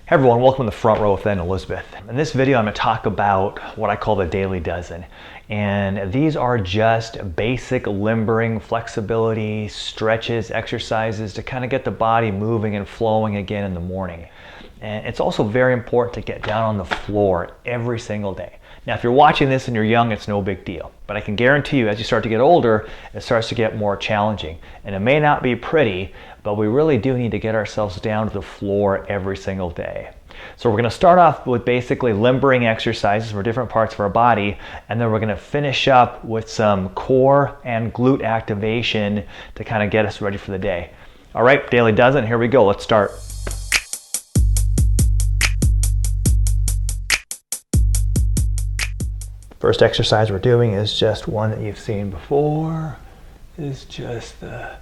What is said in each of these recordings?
Hey everyone, welcome to the front row with Elizabeth. In this video, I'm going to talk about what I call the daily dozen. And these are just basic limbering, flexibility, stretches, exercises to kind of get the body moving and flowing again in the morning. And it's also very important to get down on the floor every single day. Now, if you're watching this and you're young, it's no big deal. But I can guarantee you, as you start to get older, it starts to get more challenging. And it may not be pretty, but we really do need to get ourselves down to the floor every single day. So we're going to start off with basically limbering exercises for different parts of our body, and then we're going to finish up with some core and glute activation to kind of get us ready for the day. All right, daily dozen, here we go. Let's start. First exercise we're doing is just one that you've seen before. It's just the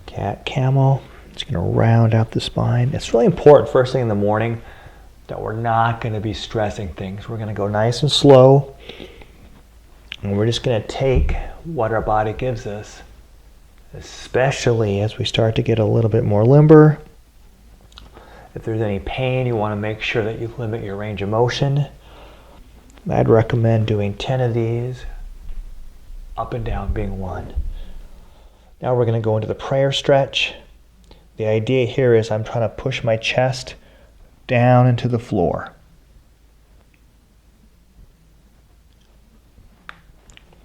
Cat-Camel. It's going to round out the spine. It's really important first thing in the morning that we're not going to be stressing things. We're going to go nice and slow, and we're just going to take what our body gives us, especially as we start to get a little bit more limber. If there's any pain, you want to make sure that you limit your range of motion. I'd recommend doing 10 of these, up and down being one. Now we're going to go into the prayer stretch. The idea here is I'm trying to push my chest down into the floor.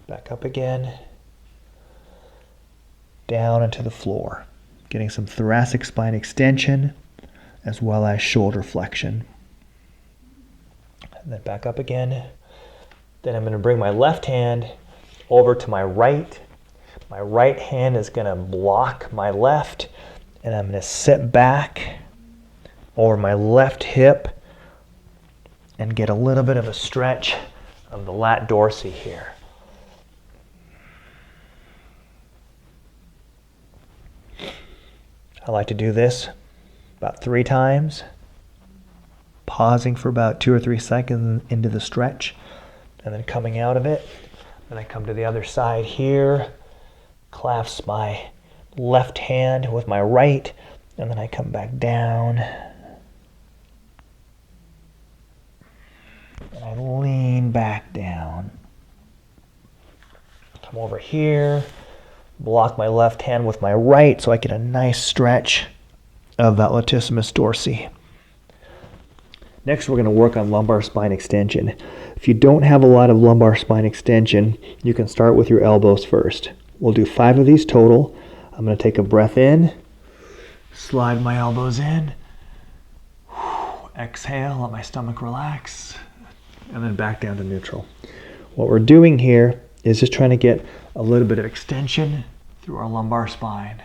Back up again. Down into the floor. Getting some thoracic spine extension as well as shoulder flexion. And then back up again. Then I'm going to bring my left hand over to my right. My right hand is going to block my left, and I'm going to sit back over my left hip and get a little bit of a stretch of the lat dorsi here. I like to do this about 3 times, pausing for about 2 or 3 seconds into the stretch, and then coming out of it. Then I come to the other side here, clasp my left hand with my right, and then I come back down. And I lean back down. Come over here, block my left hand with my right so I get a nice stretch of that latissimus dorsi. Next, we're going to work on lumbar spine extension. If you don't have a lot of lumbar spine extension, you can start with your elbows first. We'll do 5 of these total. I'm going to take a breath in, slide my elbows in, exhale, let my stomach relax, and then back down to neutral. What we're doing here is just trying to get a little bit of extension through our lumbar spine.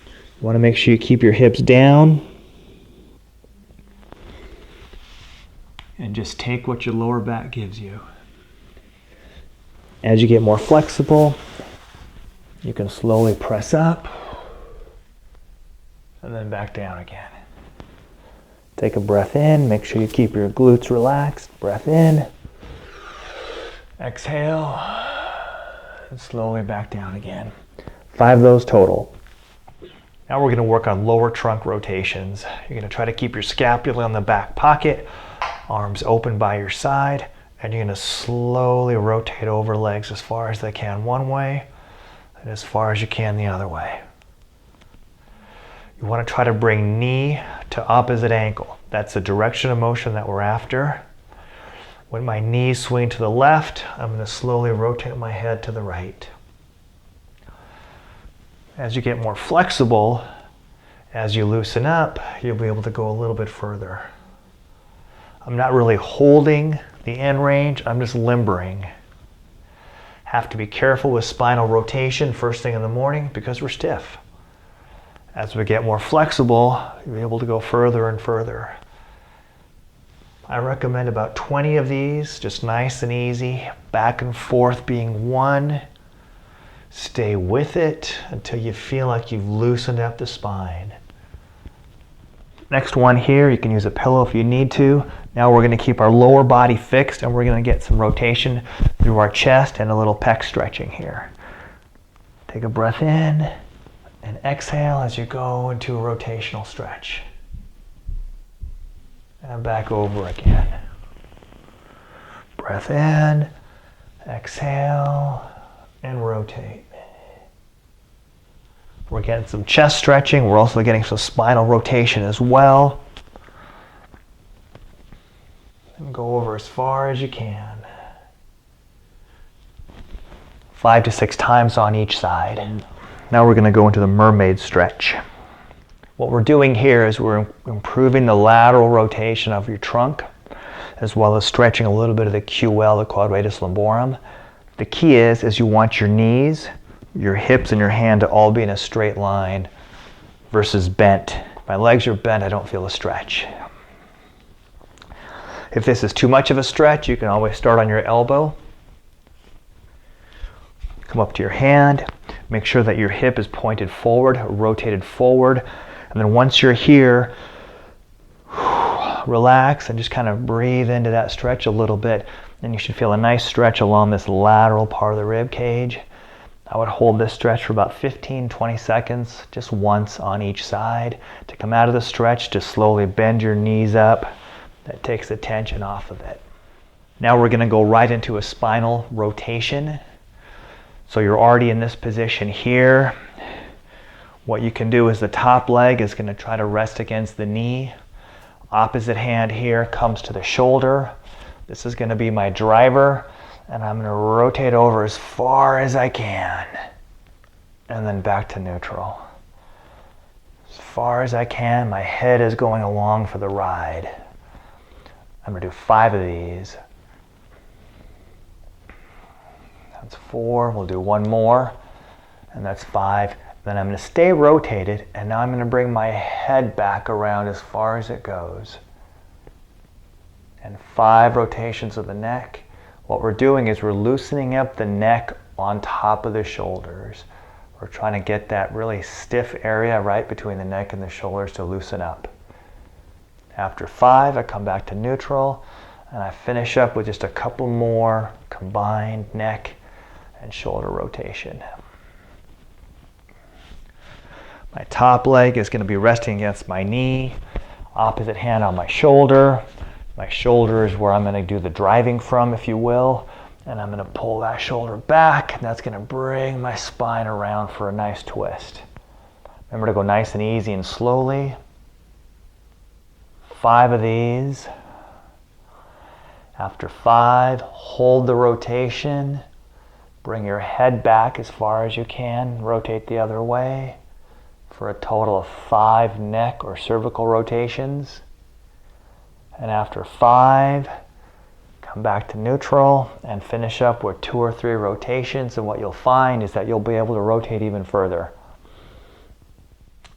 You want to make sure you keep your hips down and just take what your lower back gives you. As you get more flexible, you can slowly press up and then back down again. Take a breath in, make sure you keep your glutes relaxed. Breath in, exhale, and slowly back down again. 5 of those total. Now we're going to work on lower trunk rotations. You're going to try to keep your scapula in the back pocket, arms open by your side, and you're going to slowly rotate over legs as far as they can one way and as far as you can the other way. You want to try to bring knee to opposite ankle. That's the direction of motion that we're after. When my knees swing to the left, I'm going to slowly rotate my head to the right. As you get more flexible, as you loosen up, you'll be able to go a little bit further. I'm not really holding the end range, I'm just limbering. Have to be careful with spinal rotation first thing in the morning because we're stiff. As we get more flexible, you'll be able to go further and further. I recommend about 20 of these, just nice and easy, back and forth being 1. Stay with it until you feel like you've loosened up the spine. Next one here, you can use a pillow if you need to. Now we're going to keep our lower body fixed and we're going to get some rotation through our chest and a little pec stretching here. Take a breath in and exhale as you go into a rotational stretch. and back over again. Breath in, exhale, and rotate. We're getting some chest stretching. We're also getting some spinal rotation as well. And go over as far as you can. 5 to 6 times on each side. Now we're going to go into the mermaid stretch. What we're doing here is we're improving the lateral rotation of your trunk, as well as stretching a little bit of the QL, the quadratus lumborum. The key is you want your knees, your hips, and your hand to all be in a straight line versus bent. If my legs are bent, I don't feel a stretch. If this is too much of a stretch, you can always start on your elbow. Come up to your hand. Make sure that your hip is pointed forward, rotated forward. And then once you're here, relax and just kind of breathe into that stretch a little bit. And you should feel a nice stretch along this lateral part of the rib cage. I would hold this stretch for about 15-20 seconds, just once on each side. To come out of the stretch, just slowly bend your knees up. That takes the tension off of it. Now we're going to go right into a spinal rotation. So you're already in this position here. What you can do is the top leg is going to try to rest against the knee. Opposite hand here comes to the shoulder. This is going to be my driver, and I'm going to rotate over as far as I can, and then back to neutral. As far as I can, my head is going along for the ride. I'm going to do 5 of these. That's 4. We'll do 1 more, and that's 5. Then I'm going to stay rotated, and now I'm going to bring my head back around as far as it goes. And 5 rotations of the neck. What we're doing is we're loosening up the neck on top of the shoulders. We're trying to get that really stiff area right between the neck and the shoulders to loosen up. After 5, I come back to neutral, and I finish up with just a couple more combined neck and shoulder rotation. My top leg is going to be resting against my knee, opposite hand on my shoulder. My shoulder is where I'm going to do the driving from, if you will. And I'm going to pull that shoulder back, and that's going to bring my spine around for a nice twist. Remember to go nice and easy and slowly. 5 of these. After 5, hold the rotation. Bring your head back as far as you can. Rotate the other way for a total of 5 neck or cervical rotations. And after 5, come back to neutral and finish up with 2 or 3 rotations. And what you'll find is that you'll be able to rotate even further.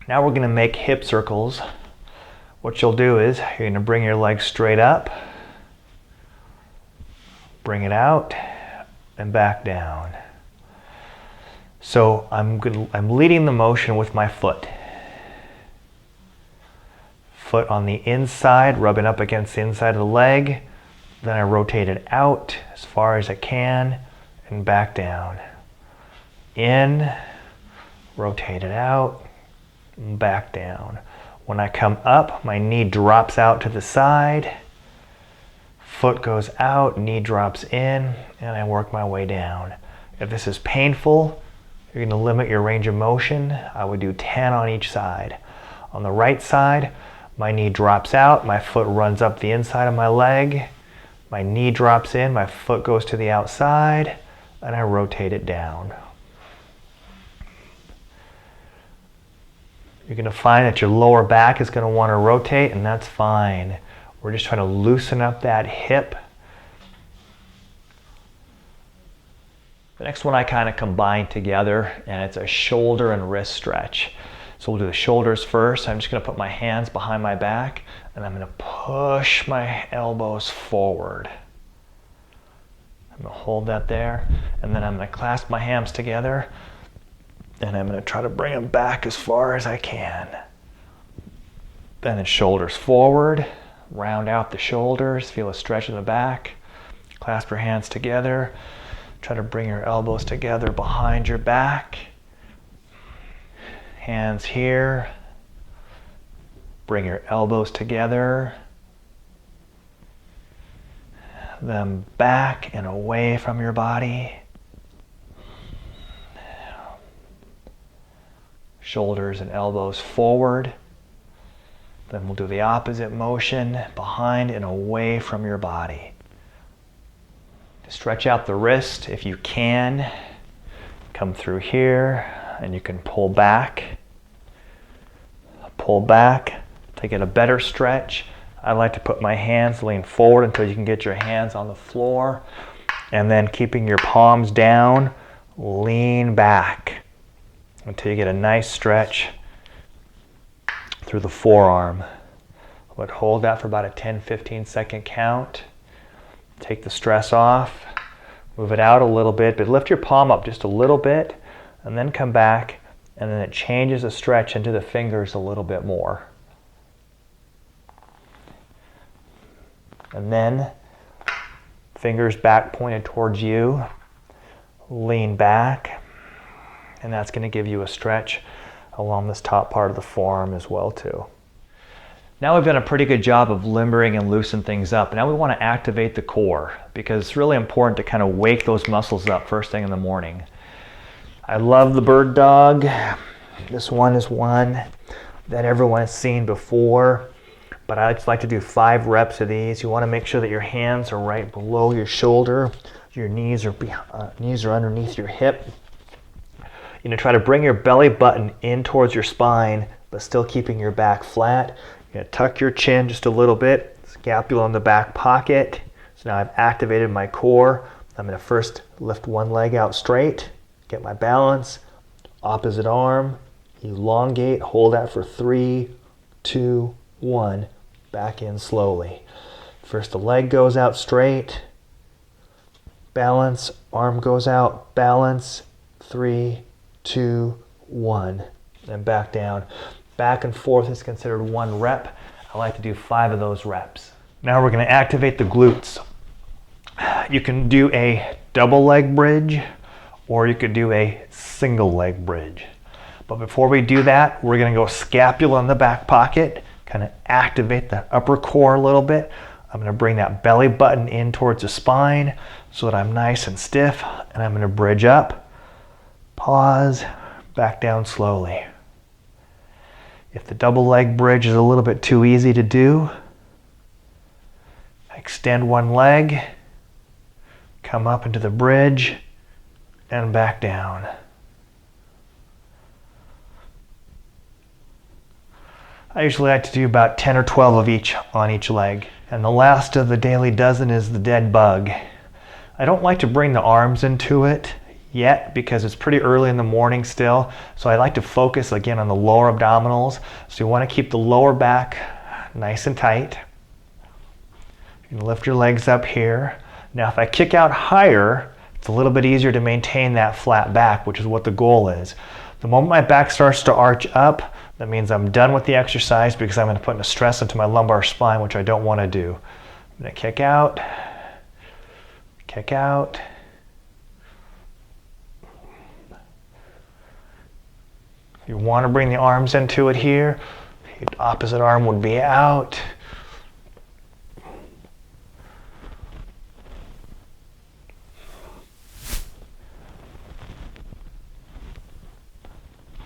Now we're going to make hip circles. What you'll do is you're going to bring your legs straight up, bring it out, and back down. So I'm leading the motion with my foot. Foot on the inside, rubbing up against the inside of the leg. Then I rotate it out as far as I can and back down. In, rotate it out, and back down. When I come up, my knee drops out to the side. Foot goes out, knee drops in, and I work my way down. If this is painful, you're going to limit your range of motion. I would do 10 on each side. On the right side, my knee drops out, my foot runs up the inside of my leg, my knee drops in, my foot goes to the outside, and I rotate it down. You're going to find that your lower back is going to want to rotate, and that's fine. We're just trying to loosen up that hip. The next one I kind of combine together, and it's a shoulder and wrist stretch. So we'll do the shoulders first. I'm just going to put my hands behind my back, and I'm going to push my elbows forward. I'm going to hold that there, and then I'm going to clasp my hands together, and I'm going to try to bring them back as far as I can. Then shoulders forward, round out the shoulders, feel a stretch in the back. Clasp your hands together. Try to bring your elbows together behind your back. Hands here. Bring your elbows together. them back and away from your body. Shoulders and elbows forward. Then we'll do the opposite motion, behind and away from your body. Stretch out the wrist if you can. Come through here and you can pull back. Pull back to get a better stretch. I like to put my hands, lean forward until you can get your hands on the floor. And then keeping your palms down, lean back until you get a nice stretch through the forearm. I would hold that for about a 10-15 second count. Take the stress off, move it out a little bit, but lift your palm up just a little bit and then come back, and then it changes the stretch into the fingers a little bit more. And then fingers back pointed towards you, lean back, and that's going to give you a stretch along this top part of the forearm as well too. Now we've done a pretty good job of limbering and loosen things up. Now we want to activate the core because it's really important to kind of wake those muscles up first thing in the morning. I love the bird dog. This one is one that everyone has seen before, but I just like to do 5 reps of these. You want to make sure that your hands are right below your shoulder. Your knees are underneath your hip. You know, try to bring your belly button in towards your spine, but still keeping your back flat. You're going to tuck your chin just a little bit, scapula in the back pocket. So now I've activated my core. I'm going to first lift one leg out straight, get my balance, opposite arm, elongate, hold that for 3, 2, 1, back in slowly. First the leg goes out straight, balance, arm goes out, balance, 3, 2, 1, and back down. Back and forth is considered 1 rep. I like to do 5 of those reps. Now we're going to activate the glutes. You can do a double leg bridge or you could do a single leg bridge. But before we do that, we're going to go scapula in the back pocket, kind of activate the upper core a little bit. I'm going to bring that belly button in towards the spine so that I'm nice and stiff, and I'm going to bridge up, pause, back down slowly. If the double leg bridge is a little bit too easy to do, extend one leg, come up into the bridge, and back down. I usually like to do about 10 or 12 of each on each leg. And the last of the daily dozen is the dead bug. I don't like to bring the arms into it yet because it's pretty early in the morning still. So I like to focus again on the lower abdominals. So you want to keep the lower back nice and tight. You can lift your legs up here. Now if I kick out higher, it's a little bit easier to maintain that flat back, which is what the goal is. The moment my back starts to arch up, that means I'm done with the exercise because I'm going to put a stress into my lumbar spine, which I don't want to do. I'm going to kick out, kick out. If you want to bring the arms into it here, the opposite arm would be out.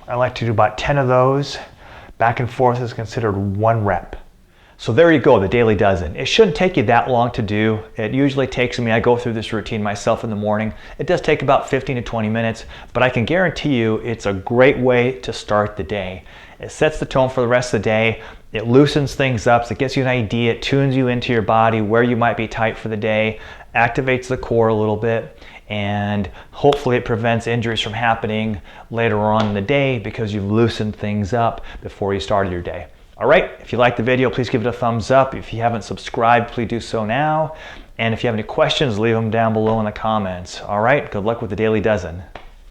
I like to do about 10 of those. Back and forth is considered 1 rep. So there you go, the daily dozen. It shouldn't take you that long to do. It usually takes me, I go through this routine myself in the morning. It does take about 15 to 20 minutes, but I can guarantee you it's a great way to start the day. It sets the tone for the rest of the day. It loosens things up, so it gets you an idea, it tunes you into your body, where you might be tight for the day, activates the core a little bit, and hopefully it prevents injuries from happening later on in the day because you've loosened things up before you started your day. All right, if you liked the video, please give it a thumbs up. If you haven't subscribed, please do so now. And if you have any questions, leave them down below in the comments. All right, good luck with the daily dozen.